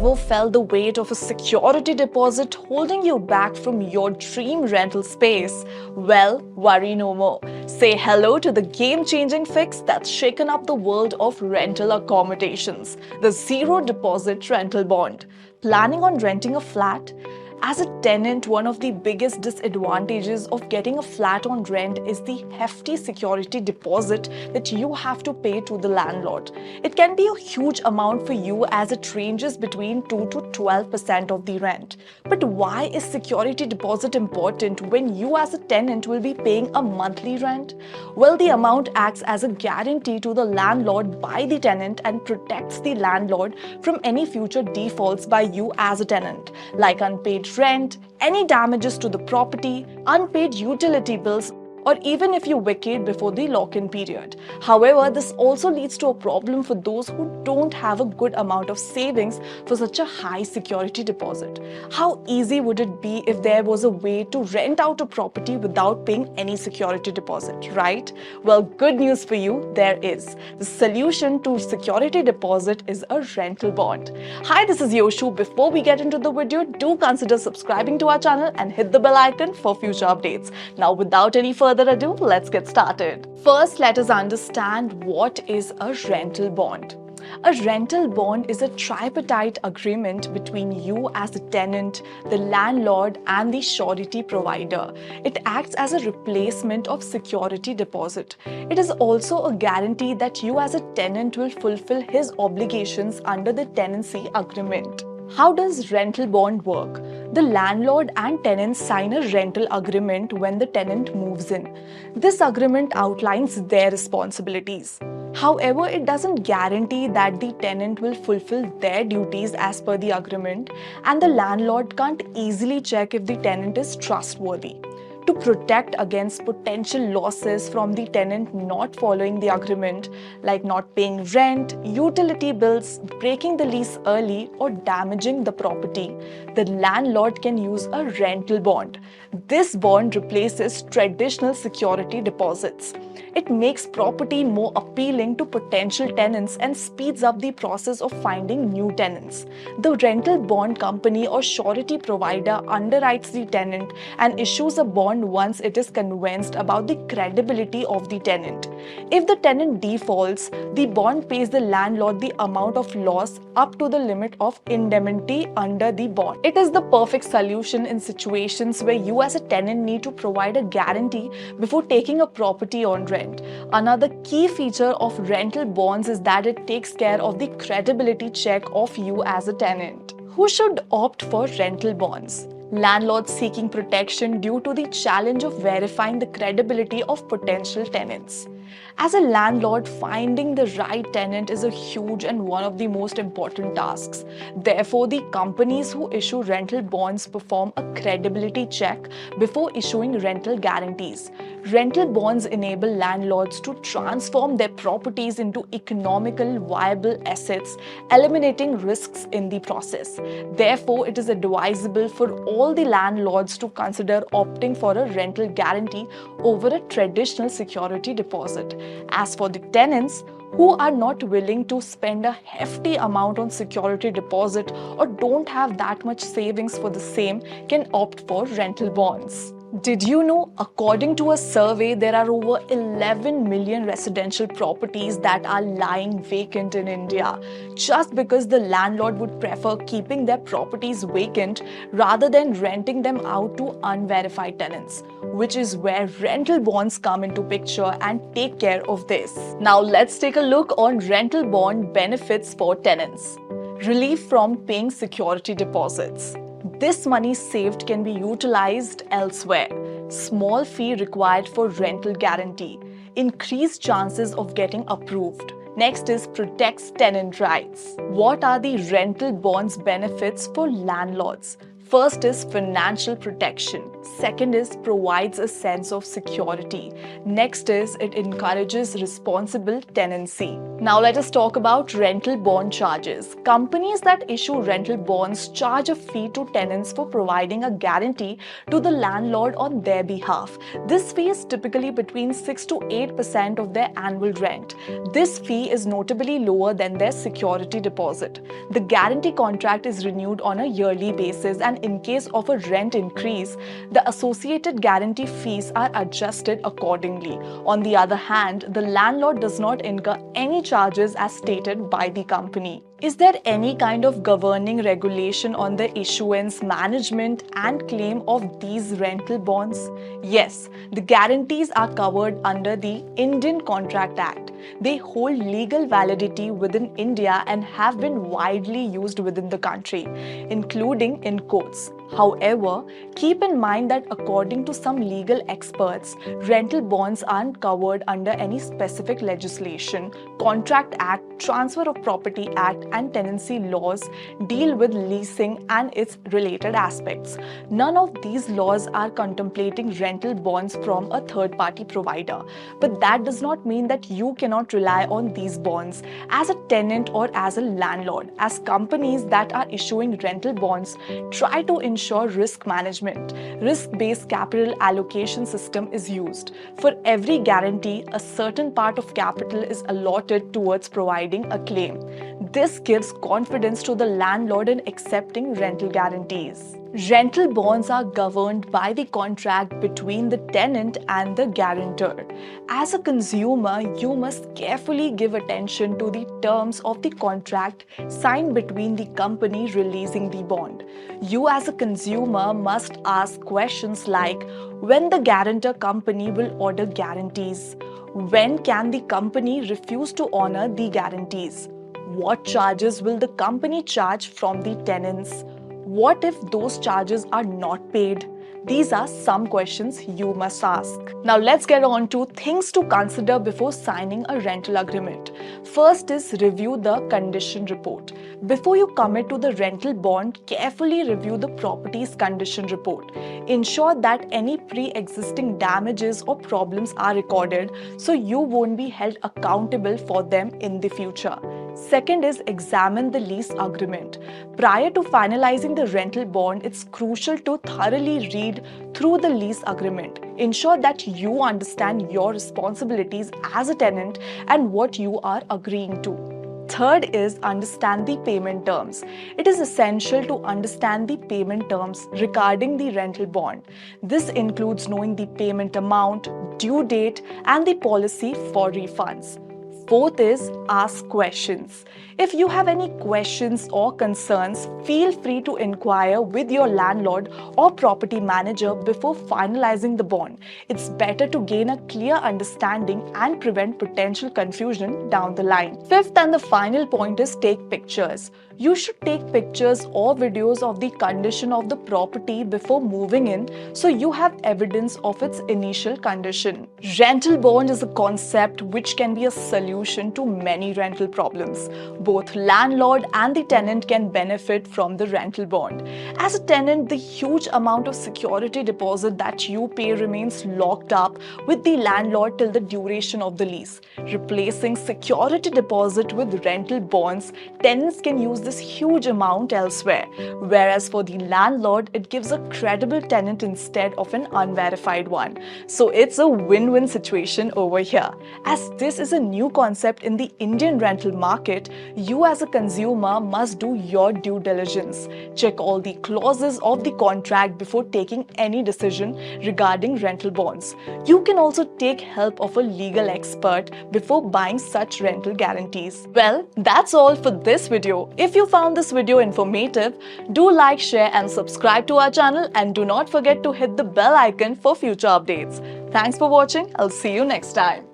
ever felt the weight of a security deposit holding you back from your dream rental space? Well, worry no more. Say hello to the game-changing fix that's shaken up the world of rental accommodations, the zero deposit rental bond. Planning on renting a flat? As a tenant, one of the biggest disadvantages of getting a flat on rent is the hefty security deposit that you have to pay to the landlord. It can be a huge amount for you as it ranges between 2 to 12% of the rent. But why is security deposit important when you as a tenant will be paying a monthly rent? Well, the amount acts as a guarantee to the landlord by the tenant and protects the landlord from any future defaults by you as a tenant, like unpaid rent, any damages to the property, unpaid utility bills, or even if you vacate before the lock-in period. However, this also leads to a problem for those who don't have a good amount of savings for such a high security deposit. How easy would it be if there was a way to rent out a property without paying any security deposit, right? Well, good news for you, there is. The solution to security deposit is a rental bond. Hi, this is Yoshu. Before we get into the video, do consider subscribing to our channel and hit the bell icon for future updates. Now, without any further ado, let's get started. First, let us understand what is a rental bond. A rental bond is a tripartite agreement between you as a tenant, the landlord, and the surety provider. It acts as a replacement of security deposit. It is also a guarantee that you as a tenant will fulfill his obligations under the tenancy agreement. How does rental bond work? The landlord and tenants sign a rental agreement when the tenant moves in. This agreement outlines their responsibilities. However, it doesn't guarantee that the tenant will fulfill their duties as per the agreement, and the landlord can't easily check if the tenant is trustworthy. To protect against potential losses from the tenant not following the agreement, like not paying rent, utility bills, breaking the lease early, or damaging the property, the landlord can use a rental bond. This bond replaces traditional security deposits. It makes property more appealing to potential tenants and speeds up the process of finding new tenants. The rental bond company or surety provider underwrites the tenant and issues a bond once it is convinced about the credibility of the tenant. If the tenant defaults, the bond pays the landlord the amount of loss up to the limit of indemnity under the bond. It is the perfect solution in situations where you as a tenant need to provide a guarantee before taking a property on rent. Another key feature of rental bonds is that it takes care of the credibility check of you as a tenant. Who should opt for rental bonds? Landlords seeking protection due to the challenge of verifying the credibility of potential tenants. As a landlord, finding the right tenant is a huge and one of the most important tasks. Therefore, the companies who issue rental bonds perform a credibility check before issuing rental guarantees. Rental bonds enable landlords to transform their properties into economical, viable assets, eliminating risks in the process. Therefore, it is advisable for all the landlords to consider opting for a rental guarantee over a traditional security deposit. As for the tenants who are not willing to spend a hefty amount on security deposit or don't have that much savings for the same, can opt for rental bonds. Did you know, according to a survey, there are over 11 million residential properties that are lying vacant in India, just because the landlord would prefer keeping their properties vacant rather than renting them out to unverified tenants, which is where rental bonds come into picture and take care of this. Now let's take a look on rental bond benefits for tenants. Relief from paying security deposits. This money saved can be utilized elsewhere. Small fee required for rental guarantee. Increased chances of getting approved. Next is protects tenant rights. What are the rental bonds benefits for landlords? First is financial protection. Second is provides a sense of security. Next is it encourages responsible tenancy. Now let us talk about rental bond charges. Companies that issue rental bonds charge a fee to tenants for providing a guarantee to the landlord on their behalf. This fee is typically between 6 to 8% of their annual rent. This fee is notably lower than their security deposit. The guarantee contract is renewed on a yearly basis, and in case of a rent increase, the associated guarantee fees are adjusted accordingly. On the other hand, the landlord does not incur any charges as stated by the company. Is there any kind of governing regulation on the issuance, management, and claim of these rental bonds? Yes, the guarantees are covered under the Indian Contract Act. They hold legal validity within India and have been widely used within the country, including in courts. However, keep in mind that according to some legal experts, rental bonds aren't covered under any specific legislation. Contract Act, Transfer of Property Act, and tenancy laws deal with leasing and its related aspects. None of these laws are contemplating rental bonds from a third-party provider. But that does not mean that you cannot rely on these bonds as a tenant or as a landlord, as companies that are issuing rental bonds try to ensure risk management. Risk-based capital allocation system is used. For every guarantee, a certain part of capital is allotted towards providing a claim. This gives confidence to the landlord in accepting rental guarantees. Rental bonds are governed by the contract between the tenant and the guarantor. As a consumer, you must carefully give attention to the terms of the contract signed between the company releasing the bond. You as a consumer must ask questions like when the guarantor company will order guarantees, when can the company refuse to honor the guarantees, what charges will the company charge from the tenants, what if those charges are not paid? These are some questions you must ask. Now let's get on to things to consider before signing a rental agreement. First is review the condition report. Before you commit to the rental bond, carefully review the property's condition report. Ensure that any pre-existing damages or problems are recorded so you won't be held accountable for them in the future. Second is examine the lease agreement. Prior to finalizing the rental bond, it's crucial to thoroughly read through the lease agreement. Ensure that you understand your responsibilities as a tenant and what you are agreeing to. Third is understand the payment terms. It is essential to understand the payment terms regarding the rental bond. This includes knowing the payment amount, due date, and the policy for refunds. Fourth is ask questions. If you have any questions or concerns, feel free to inquire with your landlord or property manager before finalizing the bond. It's better to gain a clear understanding and prevent potential confusion down the line. Fifth and the final point is take pictures. You should take pictures or videos of the condition of the property before moving in so you have evidence of its initial condition. Rental bond is a concept which can be a solution to many rental problems. Both landlord and the tenant can benefit from the rental bond. As a tenant, the huge amount of security deposit that you pay remains locked up with the landlord till the duration of the lease. Replacing security deposit with rental bonds, tenants can use this huge amount elsewhere, whereas for the landlord, it gives a credible tenant instead of an unverified one. So it's a win-win situation over here. As this is a new concept in the Indian rental market, you as a consumer must do your due diligence. Check all the clauses of the contract before taking any decision regarding rental bonds. You can also take help of a legal expert before buying such rental guarantees. Well, that's all for this video. If you found this video informative, do like, share and subscribe to our channel, and do not forget to hit the bell icon for future updates. Thanks for watching. I'll see you next time.